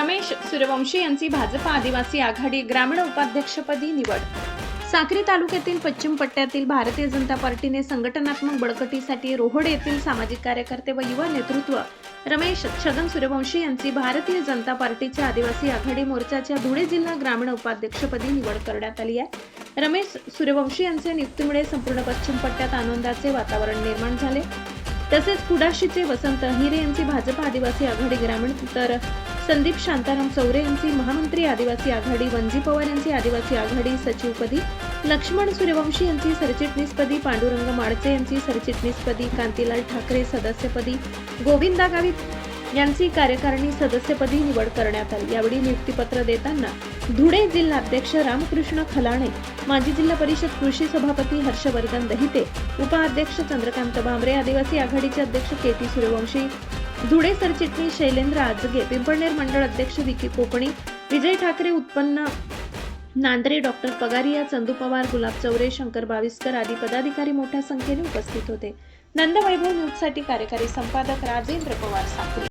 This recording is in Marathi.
रमेश सूर्यवंशी यांची भाजप आदिवासी आघाडी ग्रामीण उपाध्यक्षपदी निवड। साक्री तालुक्यातील पश्चिम पट्ट्यातील भारतीय जनता पार्टीने संघटनात्मक बळकटीसाठी रोहड येथील सामाजिक कार्यकर्ते व युवा नेतृत्व रमेश छगन सूर्यवंशी यांची भारतीय जनता पार्टीच्या आदिवासी आघाडी मोर्चाच्या धुळे जिल्हा ग्रामीण उपाध्यक्षपदी निवड करण्यात आली आहे। रमेश सूर्यवंशी यांच्या नियुक्तीमुळे संपूर्ण पश्चिम पट्ट्यात आनंदाचे वातावरण निर्माण झाले। तसेच कुडाशीचे वसंत हिरे यांची भाजप आदिवासी आघाडी ग्रामीण, तर संदीप शांताराम चौरे यांची महामंत्री आदिवासी आघाडी, वंजी पवार यांची आदिवासी आघाडी सचिवपदी, लक्ष्मण सूर्यवंशी यांची सरचिटणीसपदी, पांडुरंग माडचे यांची सरचिटणीसपदी, कांतीलाल ठाकरे सदस्यपदी, गोविंदा गावित यांची कार्यकारिणी सदस्यपदी निवड करण्यात आली। यावेळी नियुक्तीपत्र देताना धुळे जिल्हाध्यक्ष रामकृष्ण खलाणे, माजी जिल्हा परिषद कृषी सभापती हर्षवर्धन दहिते, उपाध्यक्ष चंद्रकांत भामरे, आदिवासी आघाडीचे अध्यक्ष केटी सूर्यवंशी, धुळे सरचिटणीस शैलेंद्र आजगे, पिंपळनेर मंडळ अध्यक्ष विकी कोकणी, विजय ठाकरे उत्पन्न नांद्रे, डॉक्टर पगारिया, चंदू पवार, गुलाब चौरे, शंकर बाविस्कर आदी पदाधिकारी मोठ्या संख्येने उपस्थित होते। नंदवैभव न्यूजसाठी कार्यकारी संपादक राजेंद्र पवार साक्री।